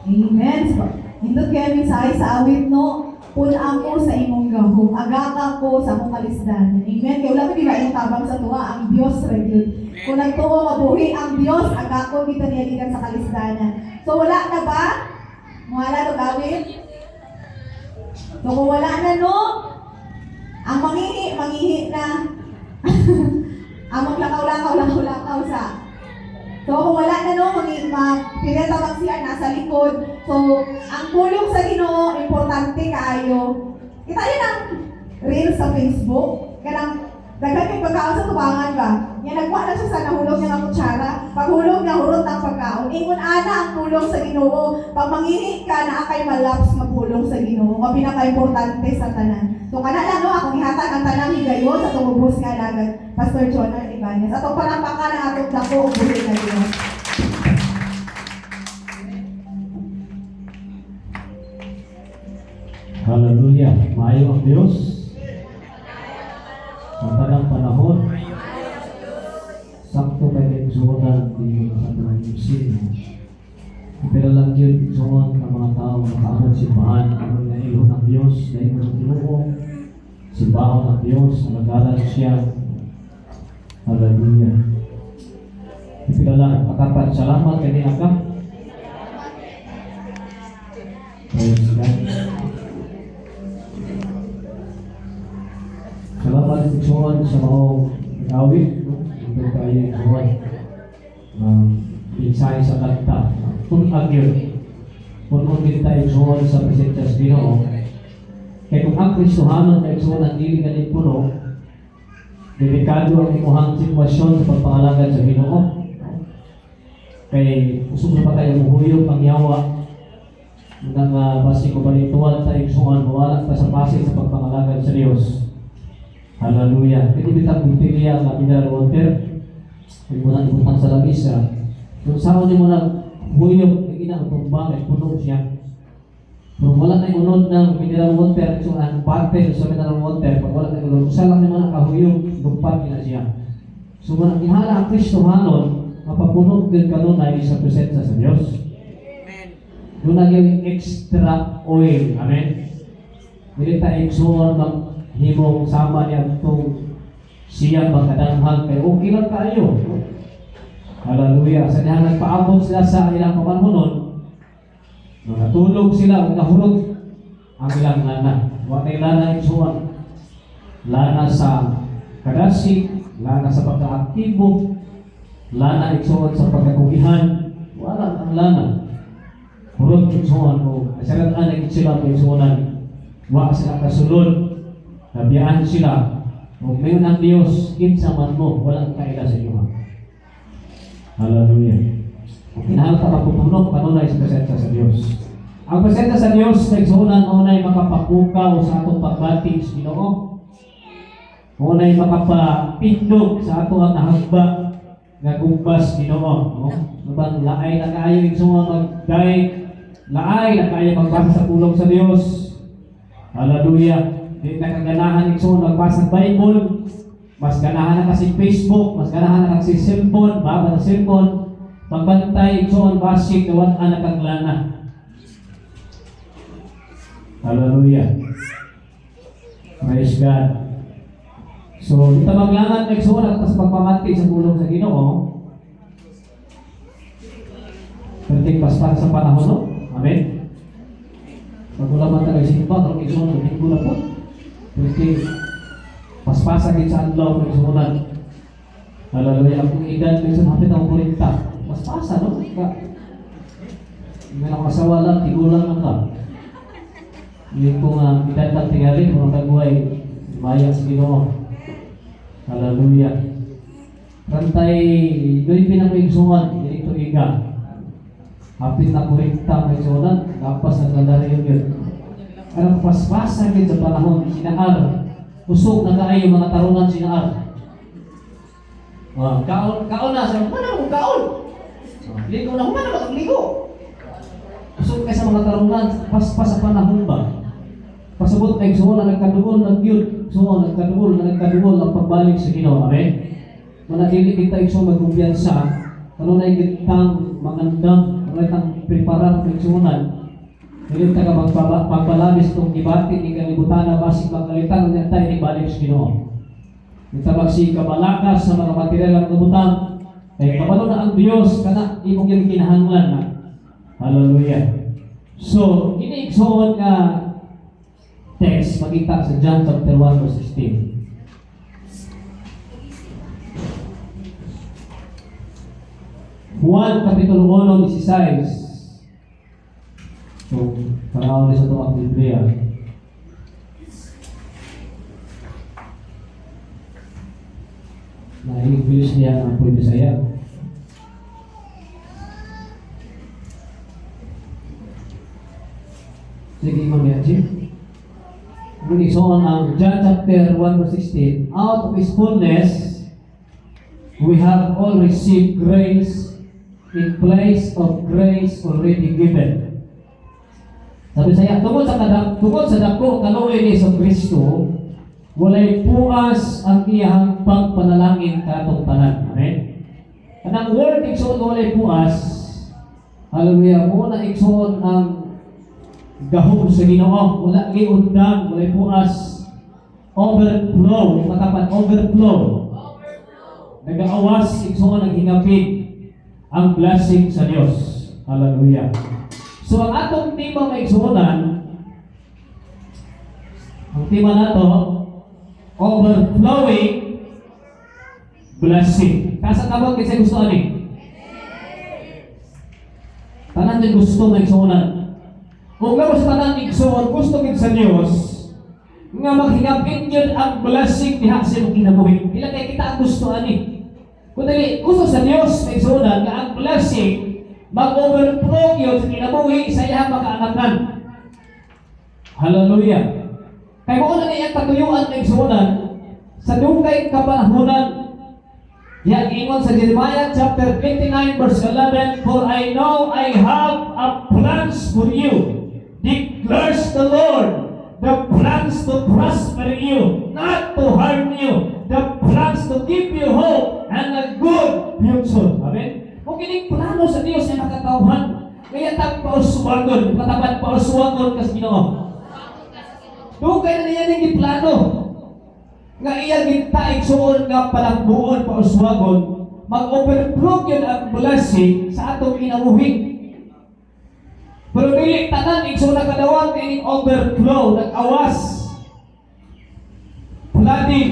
Amen. Hindot kayo minsahe sa awit, no? Pulaan ko sa imong gahom, agaka ko sa akong kalisdan. Amen. Kaya wala ko di ba yung tabang sa tuwa, ang Diyos regular. Kung nagtuo mabuhi ang Diyos, agako kita niyaligan sa kalisdanan. So wala na ba? Wala to gawin? So kung wala na, no? Ang mangihi na. Ang maglakaw-lakaw sa. So kung wala na, no? Pinatawag siya nasa likod. So, ang pulong sa Ginoo, importante kaayo. Kita yun ang reels sa Facebook. Kanang Daghan kay pagkaon sa tubangan ba? Yan nagwa na siya sa nahulog niya nga kutsara. Paghulog niya hurot ng pagkaon. Ingon ana ang tulong sa Ginoo. Pag manginit ka na kay malaps magpulong sa Ginoo. Nga pinaka-importante sa tanan. So kana lang no akong ihatag ang tanang higayon sa tumubos nga alagad. Pastor Jonah Ibanez. Atong palakpakan ang atong dako ug buhi nga Dios. Hallelujah. Maayo ang Diyos. Sa tanang panahon, sakto kayo nagsuonan dito sa tanang yusin. Pero lang yun, suon ang mga tao makaabot simbahan, ang na ilo ng Diyos, na ilo ng Ginoo, simbahan ng Diyos, nagalan siya. Hallelujah. Pero lang, makapat salamat kanina ka. Praise God. Salamat Pigsuon sa mga awit. Ito tayo Pigsuon. Pinsay sa kanta. Punag yun. Punag din tayo Pigsuon sa presensya sa Ginoo. Kaya kung ang Kristohanon na Pigsuon ang dili galing puno, delikado ang imuhang sitwasyon sa pagpangalagad sa Ginoo. Kaya usog na pa tayo muhuyog ang yawa ng basi ko balituan tayo Pigsuon, mawala pa sa pasig sa pagpangalagad sa Diyos. Hallelujah. Ito bitang buktilya na mineral water. Huwag mo na ibutang sa lamisa. Kung saan mo na huyog, ginagatumbang at puno siya. Kung wala na unod ng mineral water, so ang parte sa mineral water, pag wala na unod, usa lang naman ang kahuyog, lumpat na siya. So kung ihala ang Kristohanon, mapapunog din kanunay sa presensya sa Diyos. Doon na yung extra oil. Amen? Hindi tayo igsuon himong sama niya itong siya magkadanghag kay okay lang tayo. Hallelujah. Sa dihan nagpaabot sila sa ilang pamanhonon, natulog sila, nahulog ang ilang lana. Huwag na lana igsuon. Lana sa kadasig, lana sa pagkaaktibo, lana igsuon sa pagkakugihan. Wala ang lana. Hulog igsuon mo. Asaran na sila igsuonan. Wa sila kasulod. Nabiyaan sila, kung mayon ang Diyos, kinsa man mo, walang kaila sa iyo. Hallelujah. Kung kinahal ka mapupuno, kanunay sa presensya sa Diyos. Ang presensya sa Diyos, nagsuunan, unay makapapukaw sa atong pagbati sa Ginoo. Unay makapapindog sa ato ang nahagba nga gumbas Ginoo. Nabang laay na kayo igsuon magday, laay na kayo magbasa sa pulong sa Diyos. Hallelujah. Hindi na kaganahan igsoon magbasa ng Bible, mas ganahan na kasi Facebook, mas ganahan na kasi cellphone, baba sa cellphone, magbantay igsoon basik na wala na kaglana. Hallelujah. Praise God. So, ito maglangan igsoon at tas pagpamati sa pulong sa Ginoo. Perting paspas sa panahon, no? Amen. Pagulaman tayo simba, kung igsoon na binggo po. Porque paspasan din sa adlaw ng sumunod. Hallelujah. Kung edad din sa hapit ang 40, paspasan, no? Hindi na kasawa lang, tigulang lang ka. Hindi kung edad lang tingali, kung nagagaway, maya sa Ginoo. Hallelujah. Rantay, doon pinakaigsungan, dito iga. Hapit na 40 may sumunod, lapas na kalari yun. Karang paspasan din sa panahon, sinaar. Usog na kaayo mga tarungan sinaar. Kaon na, sabi, mana mo kaon? Ligo na, mana ba ligo? Usog kayo sa mga tarungan, paspas sa panahon ba? Pasabot na igsuon na nagkaduol, nagyud. Igsuon, nagkaduol ang pagbalik sa Ginoo. Amen? Manadili kita igsuon magkumpiyansa. Ano na igitang magandang, ano na itang preparar ng igsuonan. Ngayon taga magpalabis itong ibati ni kalibutan na basig magkalitan ng tayo ni balik sa Ginoo. Ito magsikabalakas sa mga material ng kalibutan. Kaya kabalo na ang Diyos kana imong yung kinahanglan na. Hallelujah. So, iniigsoon nga text makita sa John chapter 1 verse 16. Juan kapitulo 1:16. So, panahon sa itong ang Biblia. na i-English niya ang pwede saya. Sige, Ma'am Yachi. Muli so ang John chapter 1 verse 16, out of His fullness, we have all received grace in place of grace already given. Sabi saya, tungkol sa dako kaluoy ni Hesus Kristo, walay puas ang iyang pagpanalangin katong tanan. Amen. Kanang word igsoon walay puas. Hallelujah. Mo na igsoon ang gahom sa Ginoo, wala giundang, walay puas. Overflow, matapat overflow. Nag-aawas igsoon ang hingapin ang blessing sa Dios. Hallelujah. So ang atong tema maigsuonan, ang tema nato, overflowing blessing. Kasa tawag kasi gusto ani? Tanan din gusto maigsuonan. Kung gawin sa tanan igsuon, gusto gid sa Dios nga maghingapin yun ang blessing diha sa imong kinabuhi. Ila kay kita ang gusto ani. Kung dili gusto sa Dios maigsuonan nga ang blessing mag-overflow yun sa kinabuhi sa iyang makaanakan. Hallelujah. Kaya mo na iyang katuyuan ng suunan sa dugay kapanahunan. Yan ingon sa Jeremiah chapter 29 verse 11, for I know I have a plans for you, declares the Lord, the plans to prosper you, not to harm you, the plans to give you hope and a good future. Amen. Kung kining plano sa Dios ay makatawhan, kaya tag pauswagon, matapat pauswagon kas Ginoo. Dugay na niya ning plano. Nga iya gintaig suon nga palangbuon pauswagon, mag-overflow yun ang blessing sa atong kinabuhi. Pero dili tanan igsoon na kadawat kining overflow, nag-awas. Flooding,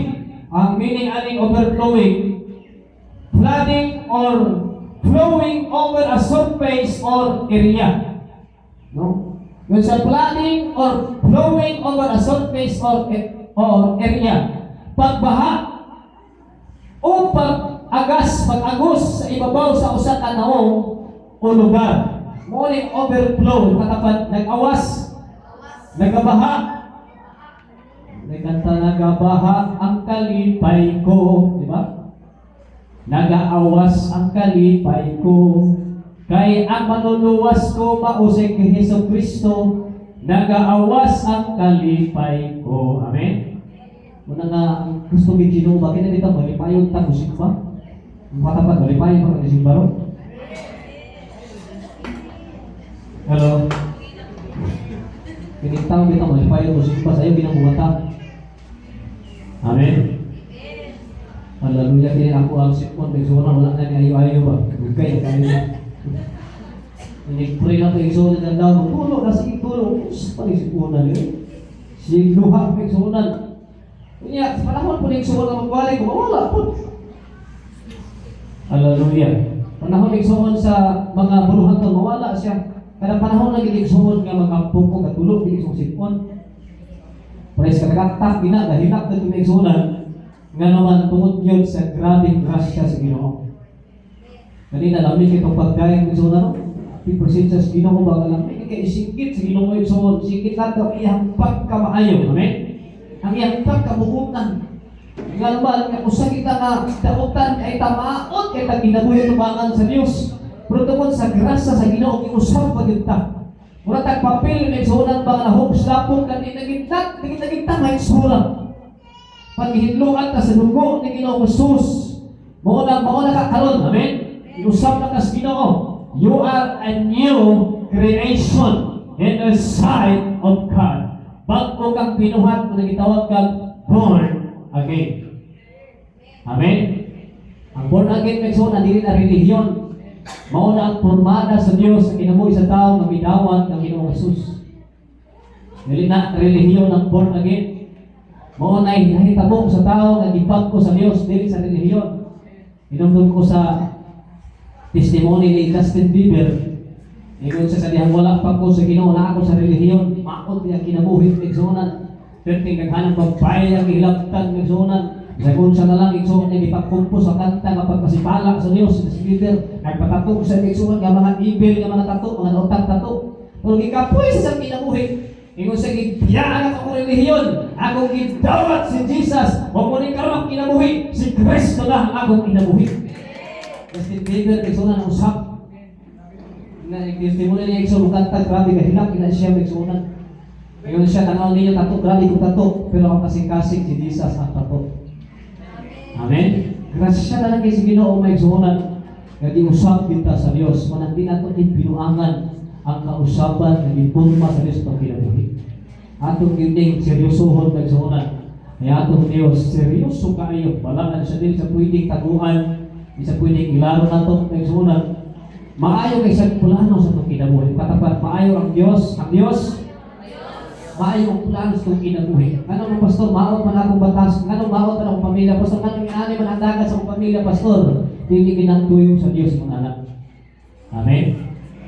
ang meaning aning overflowing, flooding or flowing over a surface or area. No? When sa flooding or flowing over a surface or area, pagbaha o pag-agos sa ibabaw sa usa ka taong o lugar. Mo ni overflow, katapat nag-awas, nagabaha. Nagkanta nagabaha ang kalipay ko, di ba? Nagaawas ang kalipay ko, kay ang manuluwas ko mausay kay Hesus Kristo. Nagaawas ang kalipay ko. Amen. Muna nga gusto ni Ginoo, bakit na dito malipayon ta musik ba? Matapat malipayon pa kasi baro. Hello. Kinitaw dito malipayon musik ba sayo ginabuhata. Amen. Hallelujah, kini ako ang sipon, nagsuon wala na ni ayo-ayo ba? Gugay na kayo. Nag-pray na ito, igsuon na daw, magpulo, nasa itulo, sa pag-isipunan nyo. Sigluha, igsuonan. Kanya, sa panahon po igsuon na magwalay ko, wala po. Hallelujah. Panahon igsuon sa mga buruhan to, mawala siya. Kada panahon lagi igsuon nga mag-ampong ko, katulog, igsuon sipon. Praise ka, nagaktak, ginagahinak na ito igsuonan. Nga naman tungod yun sa grabing grasya sa Ginoo. Kanina lamig itong pagkain ng Ginoo, pipersensa sa Ginoo ba lang may kaisikit sa Ginoo yung sikit nato iyang pagkamaayo. Amen? Ang iyang pagkabuhutan. Nga naman, kung kita nga dautan ay tamaot, kay taginabuhi tumangan sa Diyos. Pero tungod sa grasya sa Ginoo, iusap pa din ta. Muna tagpapil ng Ginoo ba na hugslapong kanina naging may sulang. Paghihinluan ka sa dugo ni Ginoo Jesus, mo na kakaron. Amen? Iusap na ka sa Ginoo. You are a new creation in the sight of God. Bago kang pinuhat, kung nagitawag kang born again. Amen? Ang born again na dili na relihiyon. Mao na ang formada sa Dios sa kinabuhi sa tao nga midawat ng Ginoo Jesus. Dili na relihiyon ang born again. Mao na nahitabong sa tao nga gipagko sa Dios dili sa relihiyon. Inumdum ko sa testimony ni Justin Bieber. Ingon sa kadihang wala pa ko sa Ginoo na ako sa relihiyon. Maot niya kinabuhi ng igsunan. Perting naghanang babae ang ilabtan ng igsunan. Kung siya na lang igsuon niya ipagkumpos sa kanta nga pagpasipala sa Dios sa leader ay patatog sa igsuon nga mga evil nga mga tato, mga utang tato. Pero gikapoy sa sang kinabuhi. Ingon sa gidiyaan ako relihiyon, akong gidawat si Jesus, o mo ni karong kinabuhi, si Kristo na akong kinabuhi. Kasi leader igsuon na usap. Nga testimony niya igsuon kanta grabe kahilak ina siya igsuonan. Ingon siya tanaw ninyo tato grabe ko tato, pero ang kasing-kasing si Jesus ang tato. Amen. Grasya na lang kay si Ginoo may igsuonan. Nga usap kita sa Dios, manang di nato din pinuangan ang kausapan na gipunma sa Diyos pag kinabuhi. Atong gining seryosohon na igsuonan. Kaya atong Diyos, seryoso kayo. Balangan siya din sa pwedeng taguan, sa pwedeng ilaro na itong igsuonan. Maayo kay sa plano sa itong kinabuhi. Katapat, maayo ang Diyos. Ang Diyos, maayo ang plano sa itong kinabuhi. Ano mo, Pastor? Maot man akong batas. Ano maot man akong pamilya? Pastor, anong inani man ang dagat sa akong pamilya, Pastor? Hindi ginagtuyo sa Diyos mga anak. Amen?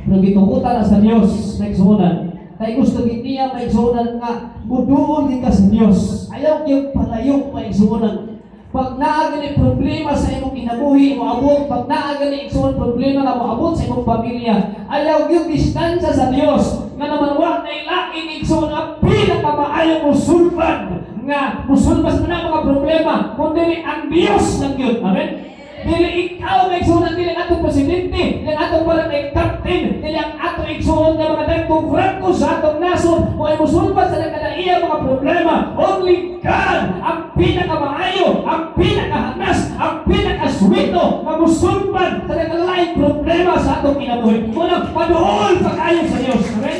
Pero gitukutan na sa Diyos na igsuonan. Kaya gusto niya maigsuonan nga muduol din ka sa Diyos. Ayaw yung palayong maigsuonan. Pag naagani problema sa imong kinabuhi, moabot. Pag naagani igsuon problema na moabot sa imong pamilya, ayaw yung distansya sa Diyos. Nga naman wag na ilaking igsuon ang pinakamaayong musulman. Nga musulman sa mga problema, kundi ang Diyos ng yun. Amen? Dili ikaw may igsuon, dili atong presidente, dili atong parang may captain, dili ang atong igsuon ng mga dagkong frangko sa atong nason o ay musulman sa nagkadaiya mga problema. Only God ang pinakamaayo, ang pinakahanas, ang pinakaswito na musulman sa nagkalaing problema sa atong kinabuhi. Muna, panuol pag-ayo sa Diyos. Amen?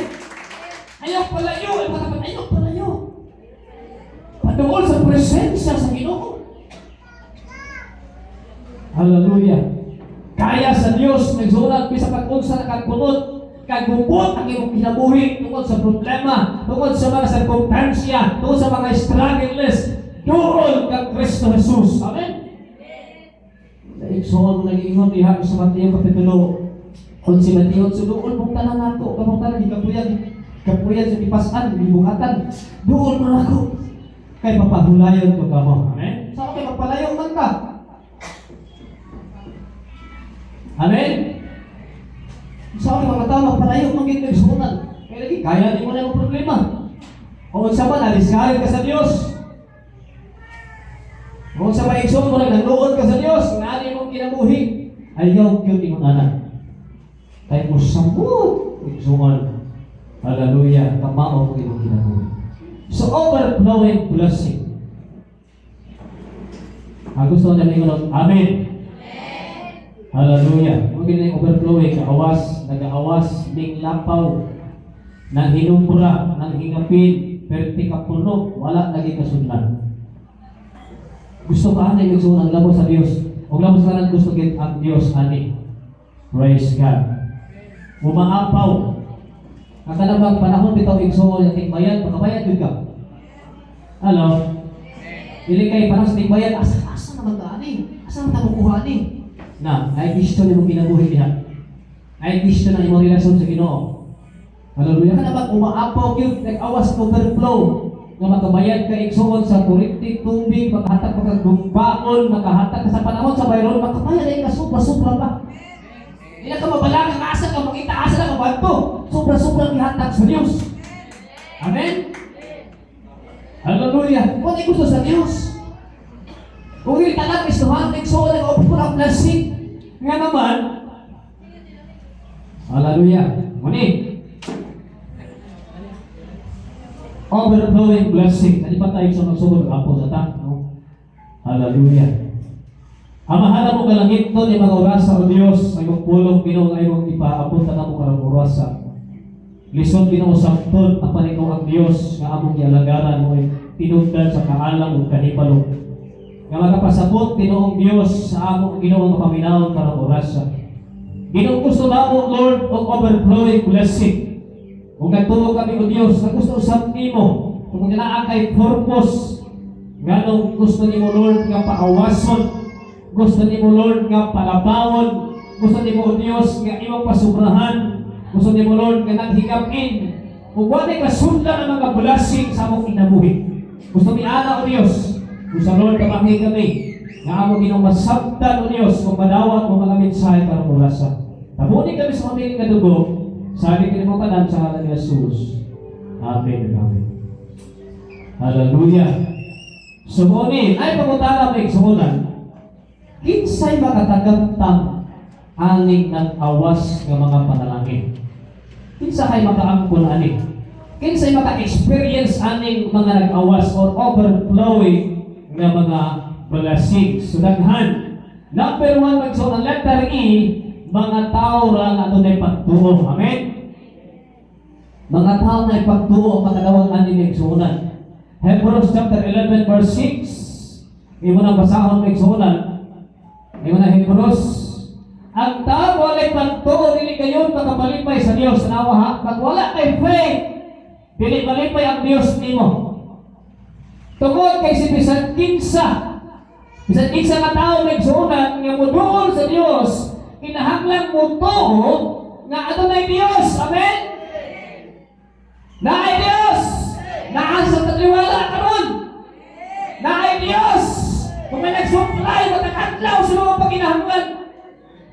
Ayaw palayo, ayaw palayo. Panuol sa presensya sa Ginoo. Hallelujah. Kaya sa Dios nagsulat bisa kag-unsa kagpunot kagbubot ang imong kinabuhi tungkol sa problema, tungkol sa mga sirkumstansya, tungkol sa mga struggles, doon kag Kristo Jesus. Amen. Igsoon nag-ingon diha sa Mateo kapitulo 11 Mateo doon mong tanan nato, kamong tanan kapuyan sa tipasan, bibukatan. Doon man ako kay papahulayon ko kamo. Amen. Sa kay magpalayo man ka. Amen? Sa mga tao, magpalayo maging nagsuunan. Kaya lagi, kaya di mo na yung problema. O sa ba, naliskarin ka sa Diyos. O sa ba, igsoon mo na, nanood ka sa Diyos. Nani mong kinabuhi. Ayaw, yun yung anak. Kaya mo sambut, igsoon. Hallelujah, kamao mo yung kinabuhi. So, overflowing blessing. Gusto niya yung Amen. Hallelujah. Kung ganyan yung overflowing, nag-awas, ning lapaw, nang hinumbura, nang hingapin, perti kapuno, wala lagi kasunlan. Gusto ka na yung ng labo sa Diyos. Huwag labo sa kanan gusto kit ang Diyos, ani. Praise God. Umaapaw. Ang kanabang panahon bitaw igsoon yung tingbayan, pagkabayan yun ka. Hello? Dili kay parang sa tingbayan, asa naman ka, ani? Asa naman tamukuha, ani? Na, ay gusto niyo mong kinabuhi niya. Ay gusto na imong relasyon sa Ginoo. Hallelujah. Kana ba umaapaw gyud nag-awas overflow nga makabayad ka igsuon sa kuryente, tubig, makahatag ka kag baon, makahatag ka sa panahon sa bayron, makabayad ay ka sobra-sobra pa. Ila ka mabalang nga asa ka makita asa na mabanto. Sobra-sobra gihatag sa Dios. Amen. Hallelujah. Kung gusto sa Dios. Kung hindi talang istuhan, nagsuon ng overflow blessing. Nga naman, hallelujah. Muni, overflowing blessing. Hindi pa tayo sa magsugon apo sa ta? No? Hallelujah. Amahala mo kalangit to ni mga orasa o Diyos ay magpulong Ginoo ay mong ipaabot na mo karang orasa. Lisod Ginoo samtod ang panikaw ang Diyos nga among gialagaran mo ay tinugdan sa kaalam o kanipalo. Nga magapasabot Ginoong Diyos sa among Ginoong mapaminaw karang orasa. Ginoong gusto namo Lord og overflowing blessing. Kung nagtuo kami o Diyos na gusto usab nimo, kung naa kay purpose nganong gusto nimo Lord nga paawason, gusto nimo Lord nga palabawon, gusto nimo o Diyos nga imong pasubrahan, gusto nimo Lord nga naghigapin kung wala kasundan ang mga blessing sa among kinabuhi. Gusto ni ana o Diyos Kung sa Lord kamaki kami, nga amo ginong masabtan o Diyos kung madawat mo mga mensahe para murasa. Tabunin kami sa mamiling na dugo, sabi ko mo kanan sa ngalan ni Jesus. Amen. Amen. Hallelujah. Sumunin, ay pagutala may sumunan. Kinsay makatagamtam aning nag-awas ng mga panalangin. Kinsa kay makaangkon ani. Kinsay maka-experience aning mga nag-awas or overflowing ng mga blessings. So daghan. Number 1 magsuon ang letter E, mga tao ra nga dunay pagtuo. Amen. Mga tao na ipagtuo makadawat ani nagsuonan. Hebrews chapter 11 verse 6. Imo na basahon nagsuonan. Imo na Hebrews. Ang tao walay pagtuo dili kayon makabalipay sa Dios. Nawa ha? Pag wala kay faith, dili malipay ang Dios nimo. Tungod kay si bisan kinsa ka tao nagsuonan nga moduol sa Dios, kinahanglan mo tuo nga adunay Dios. Amen. Naay Dios. Naasa tatiwala karon. Naay Dios. Kung may nagsupply matakadlaw sa mga pagkinahanglan.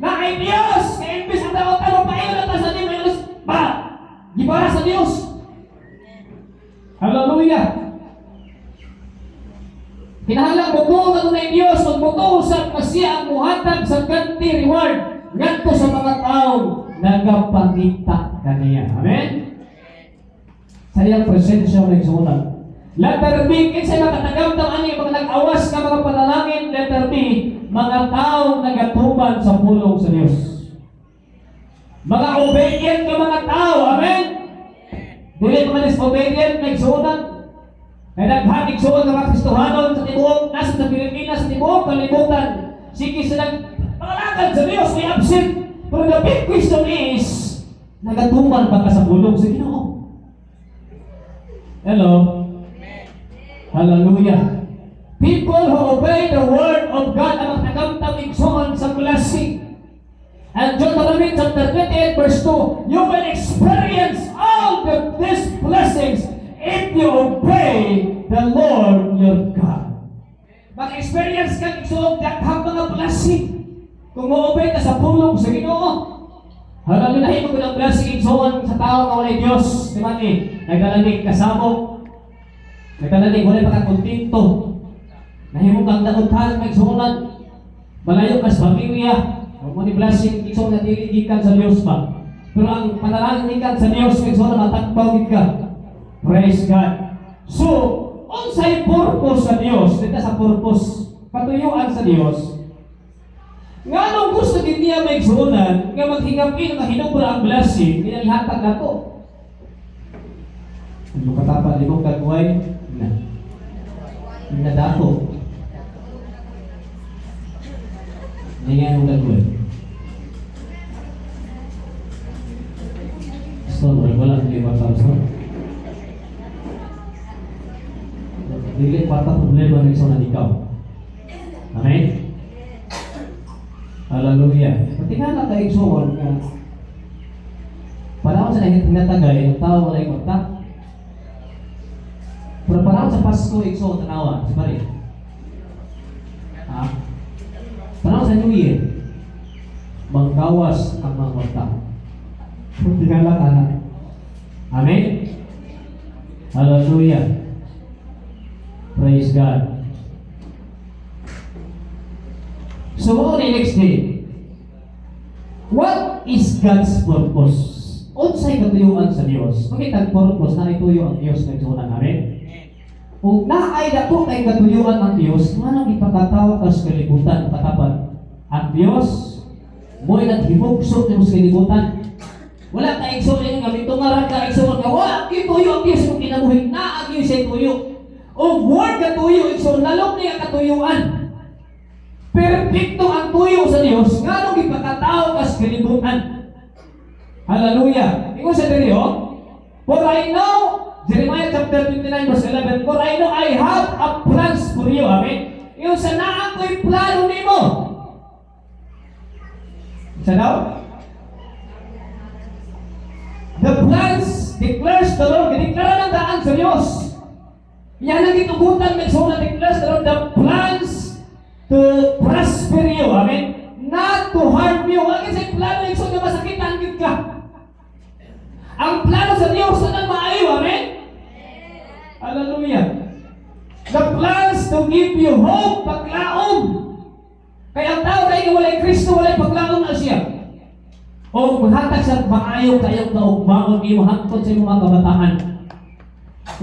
Naay Dios. Kaya imbis ang tao paingon na sa Dios ba? Gibara sa Dios. Hallelujah. Kinahanglan buto ka ng Diyos, magbuto sa siya ang muhatag sa ganti reward ngadto sa mga tao nagapangita kaniya. Amen? Sa iyang presensya ng sunan. Letter B, kinsay makatagamtam ani mga nag-awas ka mga panalangin. Letter B, mga tao nagatuban sa pulong sa Diyos. Mga obedient ka mga tao. Amen? Dili mga disobedient nagsunan. Kaya naghanig suot ng mga Kristohanon sa tibuok, nasa sa Pilipinas, sa tibuok, kalibutan. Sige silang pangalakad sa Diyos, may absent. Pero the big question is, nagatuman ba ka sa pulong sa Ginoo? Hello? Hallelujah. People who obey the word of God ang nagtamtam igsoon sa blessing. And Deuteronomy chapter 28 verse 2, you will experience all these blessings if you obey the Lord your God. Mag-experience ka igsoon daghang mga blessing kung mo-obey ka sa pulong sa Ginoo. Hallelujah. Nahimo ko ng blessing igsoon sa tao nga walay Dios. Di ba ni? Nagdalanig kasamo. Nagdalanig walay pagkakontinto. Nahimo kang dauntan igsuonan. Malayo ka sa pamilya. Huwag mo ni blessing igsoon na dili gikan sa Dios ba. Pero ang panalangin gikan sa Dios igsoon na matakbaw gid ka. Praise God. So, unsay purpose sa Dios? Dito sa purpose, patuyuan sa Dios. Nganong gusto din niya may igsuonan nga maghingapin nga hinubra ang blessing niya ihatag nato. Ano katapa di mo kagway na dako. Ngayon mo kagway. So, wala hindi matapos. Dili pata problema ng isang ikaw. Amen? Hallelujah. Patingala ka igsoon nga panahon sa nahinatagay, ang tao walay kontak. Pero panahon sa Pasko, igsoon tanawa, si Marie. Panahon sa New Year, manggawas ang mga kontak. Patingala ka na. Amen? Hallelujah. Praise God. So, what the next day? What is God's purpose? Unsay katuyuan sa Dios? Makita purpose na ituyo ang Dios nagsunan namin. Kung naay dako kay katuyuan ang Dios, ngano ipakatawa ka sa kalibutan katapat? Ang Dios mo'y naghimugso sa kalibutan. Wala ka igsoon nga mitungaran ka igsoon nga wa kituyo ang Dios kung kinabuhi na ang Dios ay tuyo. O word katuyo, so lalong niya katuyuan. Perfecto ang tuyo sa Dios, nganong ipakatao kas kalibutan. Hallelujah. Ingon sa diri for I know, Jeremiah chapter 29 verse 11, for I know I have a plans for you. Amen. Yung sa naa ko'y plano nimo. Sa daw? The plans declares the Lord. Deklara ng daan sa Diyos. Yan ang itugutan ng sulat ng class the plans to prosper you. Amen? Not to harm you. Ang isang plano yung sulat na masakitan ka. Ang plano sa Diyos na maayo. Amen? Hallelujah. The plans to give you hope, paglaom. Kaya ang tao tayo walay Kristo, walay paglaom na siya. O maghatag sa maayo kayong kaugmaon, iwahangkot sa mga kabataan.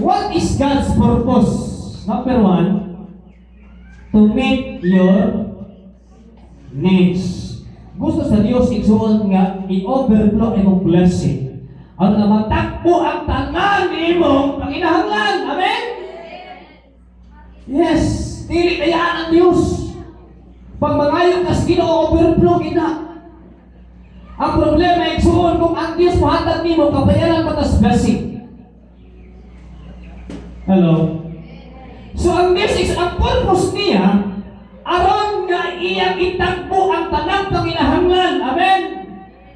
What is God's purpose? Number one, to meet your needs. Gusto sa Diyos igsuon nga i-overflow imong blessing. Ang nga matakbo ang tanan imong panginahanglan. Amen? Yes, dili kayaan ang Diyos. Pag mangayo kas Ginoo overflow kita. Ang problema igsuon kung ang Diyos mohatag nimo kabayaran patas blessing. Hello. So ang message, ang purpose niya, aron nga iyang itagpo ang tanang panginahanglan. Amen?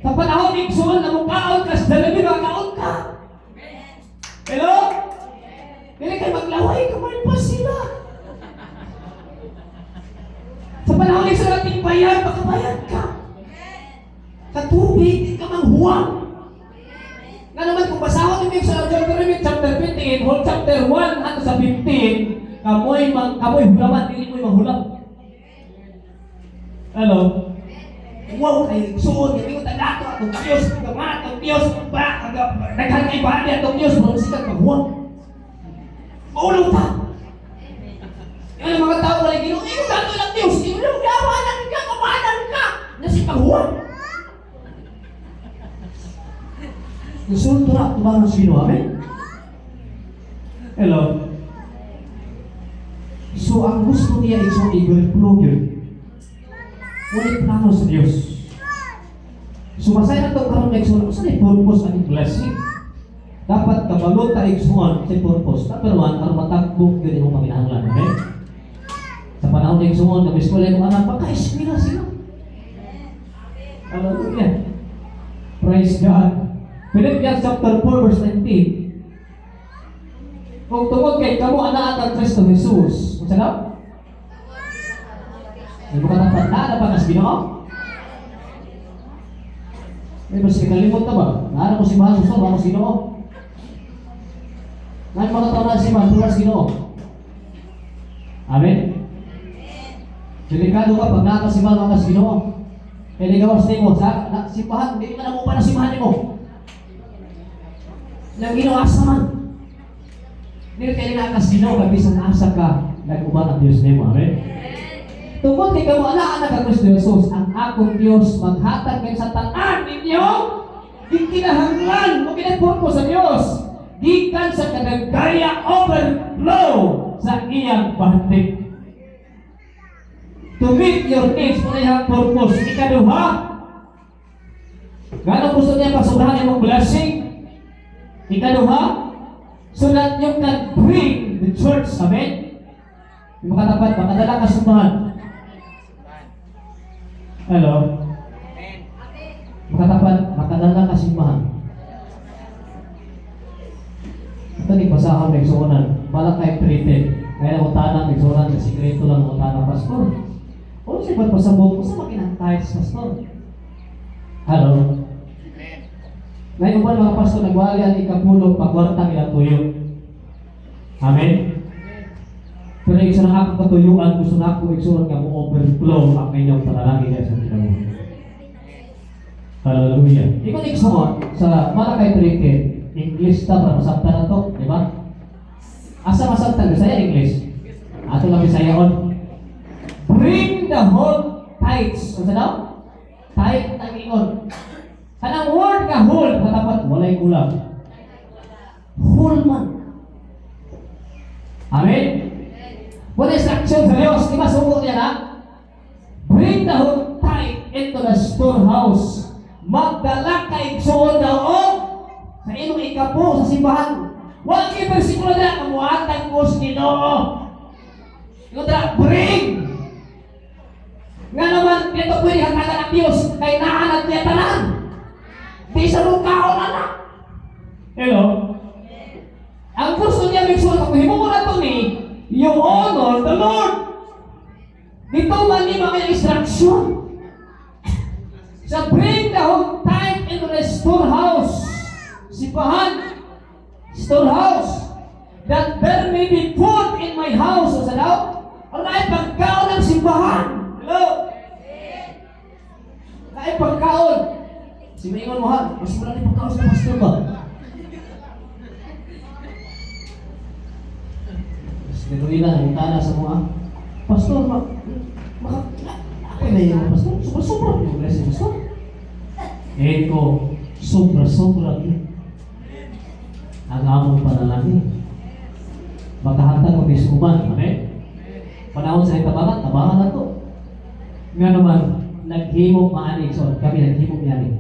Sa panahon igsuon na mukaon kas dalabi makaon ka. Hello? Dili kay maglaway ka man pa sila. Sa panahon igsuon na tingbayan, makabayad ka. Katubig, di ka manghuwang. Nga naman kung basahon yung sa Deuteronomy chapter 15, whole chapter 1 hanggang sa 15, kamoy hulaman, hindi mo'y mahulam. Hello? Wow, ay suon, hindi ko tagato atong Diyos, gamat atong Diyos, naghan kay bahagi atong Diyos, mga sikat maghuwang. Maulong ta. Yan ang mga tao wala ginong, ikaw gato ng Diyos, ikaw gawanan ka, kabanan ka, nasi maghuwang. Gusto na tumang sino, amen? Hello? So, ang gusto niya is i-overflow yun. Ulit plano sa Diyos. So, masaya na ito karoon na igsuon. Saan yung purpose ang blessing? Dapat kabalot ka igsuon sa purpose. Number one, para matakbog yun yung paminahanglan. Amen? Sa panahon na igsuon, nabis ko lang yung anak, baka-espira sila. Hallelujah. Praise God. Philippians chapter 4 verse 19. Kung tungod kay kamo anak ang Kristo Jesus. Kung saan? Hindi mo katapat na ba kas Ginoo? May mas kinalimot na ba? Naara mo si Mahal gusto, ba mo si Ginoo? Ngayon mga taon na si Mahal, tulas Ginoo. Amen? Delikado ka pag naka si Mahal mga Ginoo. Kaya ligawas na mo, si Mahal, hindi ka na mo pa na si Mahal mo. Nang ginawas naman. Hindi kayo nakas Ginoo, kag bisan asa ka, nag-uban ang Diyos nimo. Amen? Tungkol kay kamo anak ang Kristo Jesus, ang akong Diyos maghatag kayo sa tanan ninyo kinahanglan mo pinagpurpo sa Diyos gikan sa kadagaya overflow sa iyang batik. To meet your needs mo na yung purpose. Ikaduha, gano'n gusto niya pagsobrahan imong blessing? Ikaduha, so that you can bring the church, amen? Yung makatapat, makadala ka sumahan. Hello? Makatapat, makadala ka sumahan. Ito ni basahan ng suunan. Balak kayo treated. Kaya na utanang ng suunan, sa sikreto lang utanang pastor. O siya ba't pasabog? Masa makinantay sa pastor? Hello? Ngayon ba mga pastor, nagwali ang ikapulog pagwartang ilang tuyo. Amen? Pero isa na akong katuyuan, gusto na ako igsuon nga mo overflow ang inyong panalangin sa kinabuhi. Hallelujah. Ikaw igsuon sa Malakay 3:10, English ta para masabta na to, di ba? Asa masabta? Bisaya English? Ato lang Bisayaon. Bring the whole tithes. Ano daw? Tithe ang ingon. Kanang word nga whole, katapat, walay kulang. Whole man. Amen? What is action sa Diyos? Di ba suko niya na? Bring the whole tithe into the storehouse. Magdala ka igsuon daw o sa inyong ikapo sa simbahan. Huwag yung versikulo na, kamuhatag ko sa Ginoo. Yung dala, bring! Nga naman, ito pwede hatagan ang Diyos, kay naanad niya tanan. Di sa lukaon anak. Hello? Ang gusto niya may sulat, kung himuko na ito ni, you honor the Lord. Dito man ni mga instruction. Sa bring the whole tithe into the storehouse. Sipahan. Storehouse. That there may be food in my house. O sa daw? Ang ay pagkaon ng simbahan. Hello? Ay pagkaon. Si Maingon mo ha, mas mula ni pagkaon sa pastor ba? Sinuwi na, yung tana sa mga pastor, ako na yung pastor, sobra-sobra yung blessing pastor. Eko, sobra-sobra yun. Ang among panalangin. Makahantag ko may suman, amen? Panahon sa itabangan, tabangan na to. Nga naman, naghimok maaning, so kami naghimok niyanin.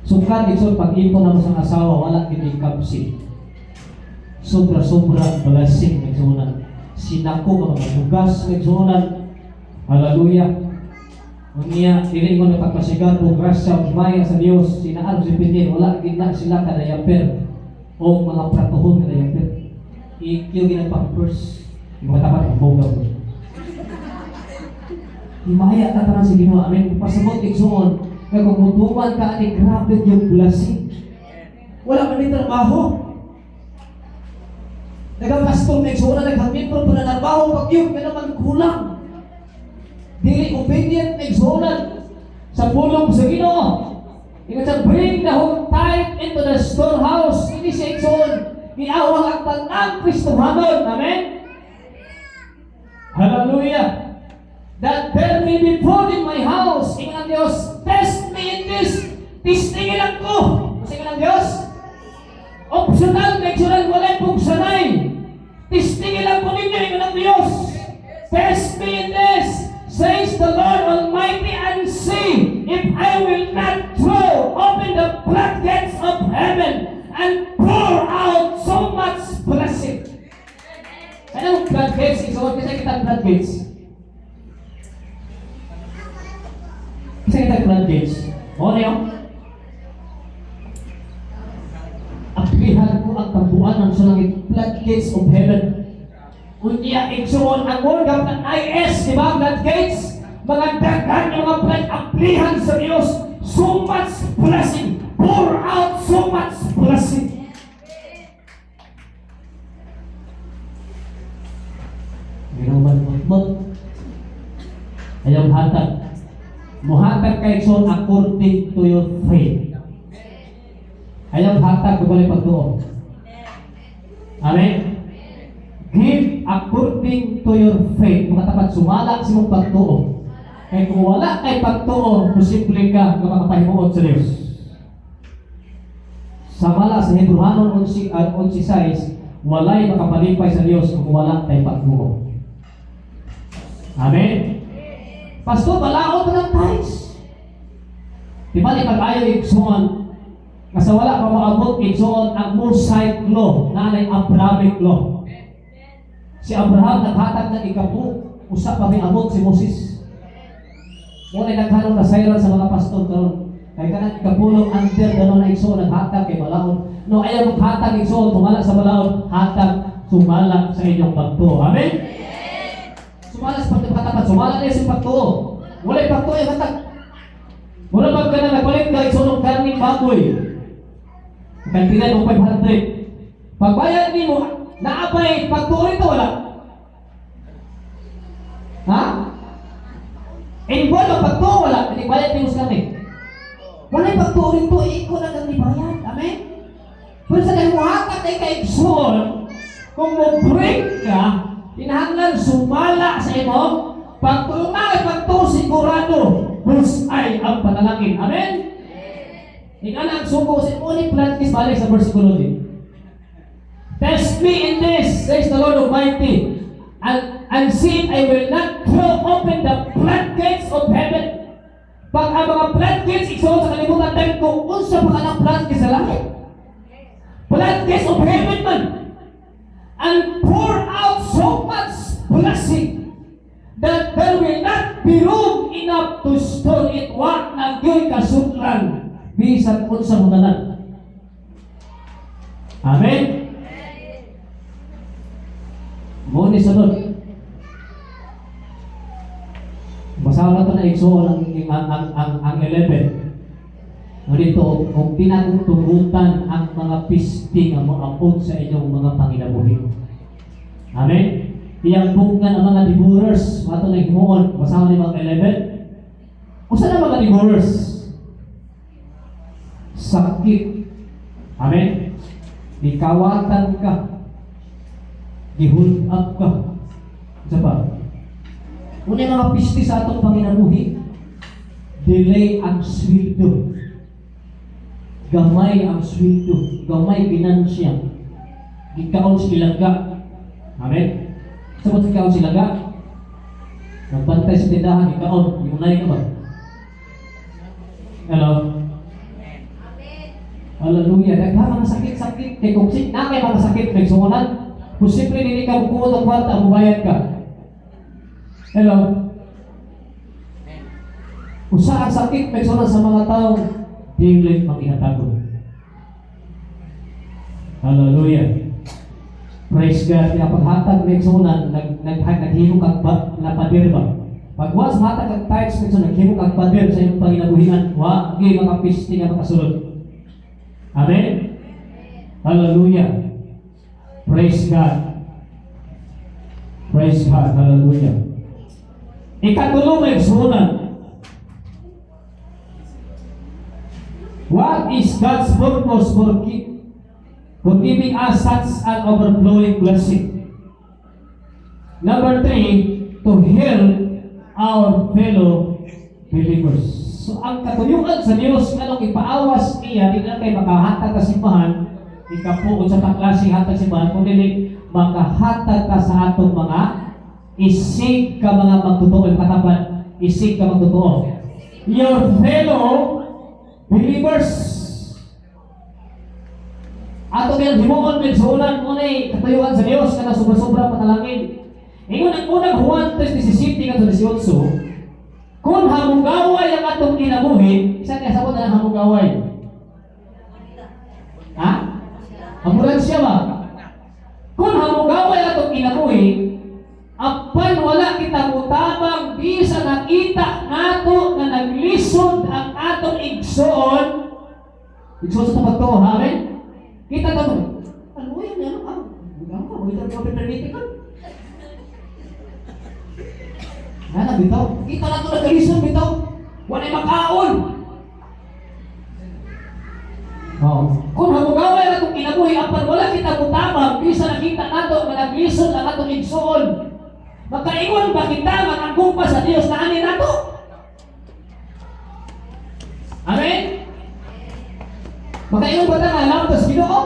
Sukat, so pag-ipon na mo sa asawa, wala kini kapsi. Sobra-sobra blessing nagsunan. Sinako ka mga bugas nagsunan. Hallelujah. Unya, dili ko napagpasigar po grasya o maya sa Diyos. Sinaan si Pinil, wala gina sila kadayaper o mga pratuhon kadayaper. Yung ginagpapers, yung mga tapat ang bogaw. Himaya ka na si Ginoo. Amen. Pasabot igsuon. Kaya kung mutuman ka, ay grabe yung blessing. Wala man din trabaho. Nagapastol na igsuon na naghamit po na trabaho. Pag yun, may naman kulang. Dili obedient na igsuon sa pulong sa Ginoo. Ikaw sa bring the whole tithe into the storehouse. Hindi siya igsuon. Iawang ang tanang Kristohanon. Amen? Hallelujah. That there may be food in my house. Ingat Diyos, test me in this. Testingin lang ko. Kasi ng Diyos, optional, natural, wala pong sanay. Testingin lang po ninyo, ingat ng Diyos. Test me in this, says the Lord Almighty, and see if I will not open the floodgates of heaven and pour out so much blessing. Anong floodgates? Isuot kasi kita floodgates. Kasi kita floodgates. O niyo? Aplihan ko ang tabuanan sa langit, floodgates of heaven. Unya, igsuon ang word of the IS, di ba? Floodgates. Mga dagan yung mga flood, aplihan sa Diyos. So much blessing. Pour out so much blessing. Ginawan-mat. Ayaw hatag. Muhatag kay son according to your faith. Ayaw hatag kung wala pagtuo. Amen? Give according to your faith. Mga tapat sumala sa mong pagtuo. Kaya kung wala kay pagtuo, posible ka makakapahimuot sa Diyos. Samala sa Hebrehanon 11:6, walay makapalipay sa Diyos kung wala kay pagtuo. Amen? Pastor, balaod pa ng tithes. Di ba di pag-ayaw igsuon, kasi wala pa maabot igsuon ang Mosaic law, na ay Abrahamic law. Si Abraham naghatag ng ikapu, usap pa may abot si Moses. Ngunit naghanong na sayran sa mga pastor karon. Kaya ka nang ikapulong under gano'n na igsuon, naghatag kay balaod. No, ayaw maghatag igsuon, tumala sa balaod, hatag, sumala sa inyong pagtuo. Amen? Sumala sa pagkatapat, sumala na yung pagtuo. Wala yung pagtuo, yung hatag. Wala pag ka na nagpalit ka, igsuon ng karning baboy. Kantinan mo 500. Pagbayad ni mo, naapay, pagtuo ito, wala. Ha? Involve ang pagtuo, wala. Pinigbayad ni mo sa kami. Wala yung pagtuo ito, ikaw na kang nibayad. Amen? Pero sa dahil mo hatag ay kaigsuon, kung mo break ka, pinahanglan sumala sa imong pagtuo na ay pagtuo sigurado, ay ang panalangin. Amen? Ikaw na ang suko sa ulit practice balik sa versikulo din. Test me in this, says the Lord Almighty, and see if I will not open the floodgates of heaven. Pag ang mga floodgates, isuot sa kalimutan tayo kung unsa pa ka ng floodgates sa langit. Floodgates of heaven man. And pour out so much blessing that there will not be room enough to store it. Wag na gyoy kasutran. Bisan unsa mo tanan. Amen? Mo ni sunod. Basahan nato na Exodus ang 11. Nandito, kung pinagtugutan ang mga pisti nga moabot sa inyong mga panginabuhi. Amen? Iyang bungan ang mga divorers, mato na himuon, basahan ni mga 11. Usa na mga divorers? Sakit. Amen? Ikawatan ka. Gihulap ka. Isa pa. Unay mga pisti sa atong panginabuhi, delay ang sweldo. Gamay ang sweldo. Gamay pinansya. Gikaon silaga. Amen? Sabot ikaw silaga. Nagbantay sa tindahan, gikaon. Imunay ka ba? Hello? Hallelujah. Daghan mga sakit-sakit. Kaya kung nakay mga sakit, may sungunan. Kung simple hindi ka bukuot ang kwarta, bubayad ka. Hello? Kung saan sakit, may sungunan sa mga tao, dilit mag-ihatago. Hallelujah. Praise God. Kaya paghatag, may sungunan, naghihimo kang napadir ba? Pagwas matag ang tithes, may sungunan, naghihimo kang padir sa iyong panginabuhinan. Hindi mga pisti nga makasulod. Amen? Hallelujah. Praise God. Praise God. Hallelujah. Ikatulong may sunan. What is God's purpose for giving us such an overflowing blessing? Number 3, to help our fellow believers. So ang katuyuan sa Dios nganong ipaawas niya di na kay makahatag ka simbahan, ikapuod sa taklaseng hatag simbahan kundi makahatag ka sa atong mga isig ka mga magtotoo katapan, isig ka magtotoo. Your fellow believers. Ato kaya himuon med sunan unay katuyuan sa Dios kana sobra-sobra panalangin. Ingon ang unang Juan 3:17 kadto 18. Kung hamugaway ang atong kinabuhi, isa kaya sabot na lang hamugaway. Ha? Ambulansya ba? Kung hamugaway ang atong kinabuhi, apan wala kita mutabang di sa nakita nato na naglisod ang atong igsoon. Igsoon sa tapat ko, ha? Amen? Kita tamo. Ano yan? Bugang ka, huwag ka permiti ka. Nana, bitaw. Kita na ito nagalisod, bitaw. Wala makaon. Kung hamugaway na itong kinabuhi, apan wala kita mutabang, bisa nakita nato na naglisod ang atong igsoon. Magkaingon ba kita maganggupa sa Diyos na anin nato? Amen? Magkaingon ba tayo alam sa Ginoo?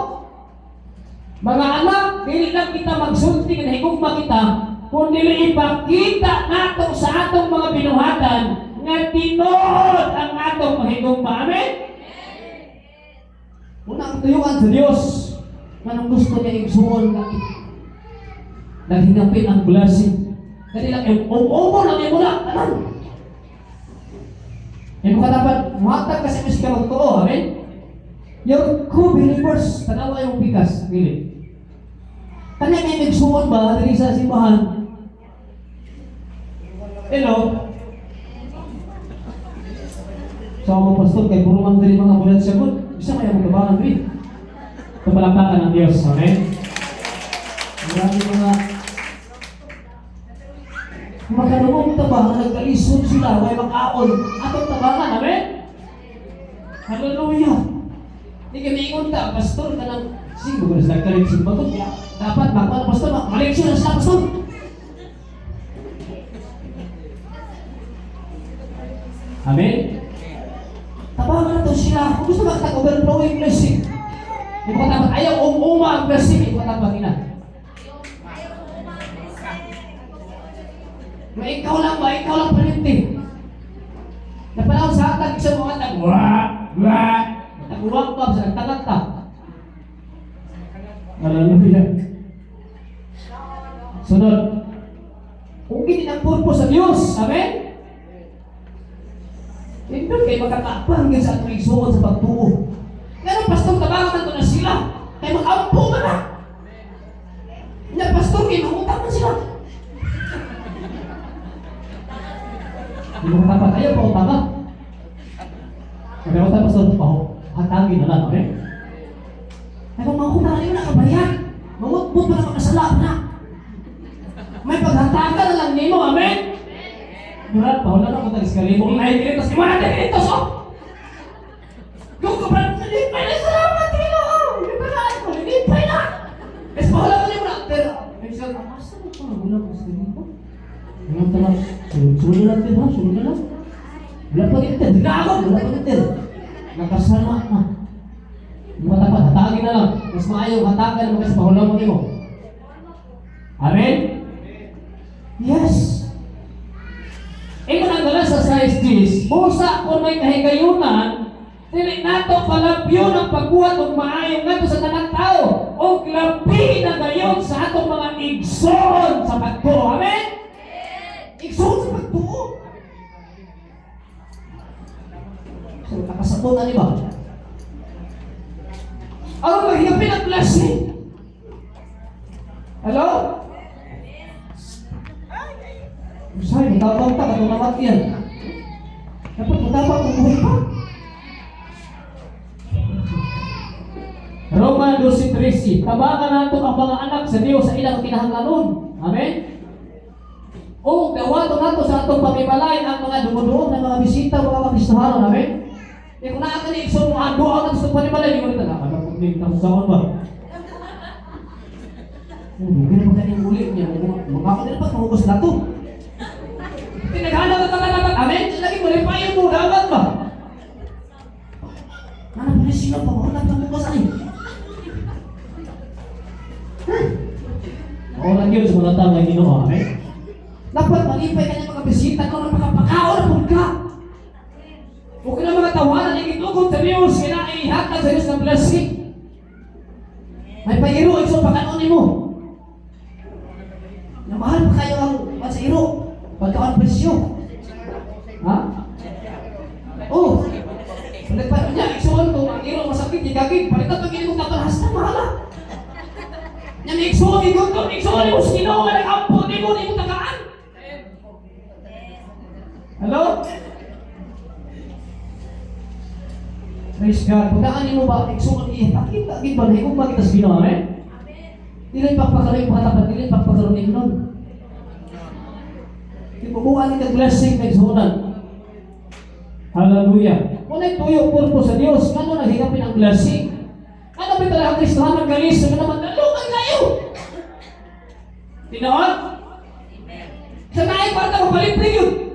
Mga anak, dili lang kita magsulti na higugma kita, kundi ipakita nato sa atong mga binuhatan nga tinuod ang atong mahigugma. Amen? Unang tuyuan sa Diyos kanang gusto niya igsuon na naghingapin ang blessing. Kaya lang umumo lang yung mula. Alam? Yung mga dapat muhatag kasi mas ka magtoo. Amen? Yung co-believers, tanawa yung pikas. Pili. Kanya may nagsuon ba dali sa simbahan? Hello? So ako pastor, kay puro man dali mga ambulansya ko, bisa kaya magkabangan rin. Ito palakpakan ng Diyos. Amen? Marami mga makanumong tabang na nagkalisod sila, may makaon atong tabangan. Amen? Hallelujah! Hindi kami ingon ta, pastor, ka ng sino ba sila kalisod ba ito? Dapat bakit pastor, maleksyon na sila, pastor. Amen? Tabangan na ito sila. Kung gusto makita overflowing blessing, hindi ko dapat ayaw umuma ang blessing, hindi ko dapat ina. May ikaw lang ba? Ikaw lang palinti. Napanaw sa atag sa mga atag, nag-uwag pa sa nagtagat-tag. Hallelujah. Sunod. Kung hindi ang purpose sa Diyos, amen? Hindi kayo makakapang yun sa atong isuot sa pagtuo. Pero pastor, tabangan na ito na sila. Kaya mag-ampo man na. Na pastor, kinungutan man sila. ayaw pa utama. Pero tapos doon, hatagin na lang, okay? Ay, kung mangutang na nakabayad, mangutbot pa na makasala na. May paghatagan na lang nimo, amen? Murat, pahulan ako tagis kalibong Ay, dito, si mga natin dito, so! Yung kapag nalipay na, salamat, Ginoo! Liparan ko, nalipay na! Kasi pahala ko niyo na, pero, may siya, asa mo pa, wala ko sa dito? Ano talaga? Sunod na lang din ha, sunod na lang. Wala pa dito, dinagod, wala pa dito. Nakasama na. Yung matapat, hatagin na lang. Mas maayong hatagan mo kasi pahulan mo mo. Amen? Yes! Ikaw ang galas sa size this, busa kung may kahigayunan, dili nato palabyo ng pagbuhat ng maayong nato sa tanang tao o labi na gayon sa atong mga igsoon sa pagtuo. Amen? Igsoon sa pagtuo! So, nakasabot na ba? Ano maghihapin ang blessing? Hello? Say, matapang ta, katong namat yan. Dapat matapang ang buhay pa. Roma 12:13, tabangan nato ang mga anak sa Dios sa ilang kinahanglanon. Amen? O gawato nato sa atong pamibalay ang mga dumuduog na mga bisita, mga kapistahanon. Amen? E kung naa ka ni Ikson, mga doa nato sa pamibalay, di mo rin talaga. Alam ko, hindi na sa ba? Hindi na pa kanyang ulit niya. Mga ka nila pa, mahugos na to. Tinaghanap ka dapat. Amen? Lagi mo rin pa yung mo, dapat ba? Mana punya sila pa, wala pa mo sa akin. Oo lang yun sa mga tao ng Ginoo. Amen? Dapat malipay ka niya mga bisita ko na makapakao na po ka. Huwag ka na mga tawanan, ikitugod sa Diyos, kaya ihatag sa Diyos ng blessing. May pairo, ikso pakanunin mo. Namahal pa kayo ang pasairo. Pagkaan presyo. Ha? Oh, balik pa niya, iksoon ko, ang iro masakit, gigagig, palitan pag ilimong nakalahas na mahala. Yan, iksoon, iksoon mo, sino ka nag-ampo, di mo tagaan. Hello? Praise God. Pagkaan mo ba, iksoon, pakita, ba, na kung bakit as Ginoo, amen? Dili pagpakaroon yung katapat, dili pagpakaroon yung nun. Ipubuhan ni blessing na iksoon. Hallelujah. Kung tuyo purpo sa Diyos, kano naghigapin ang blessing? Ano ba talaga ang Kristohan ng galis? Ano naman, nalungan kayo! Tinoon? Sa naay kwarta mo, palipin yun!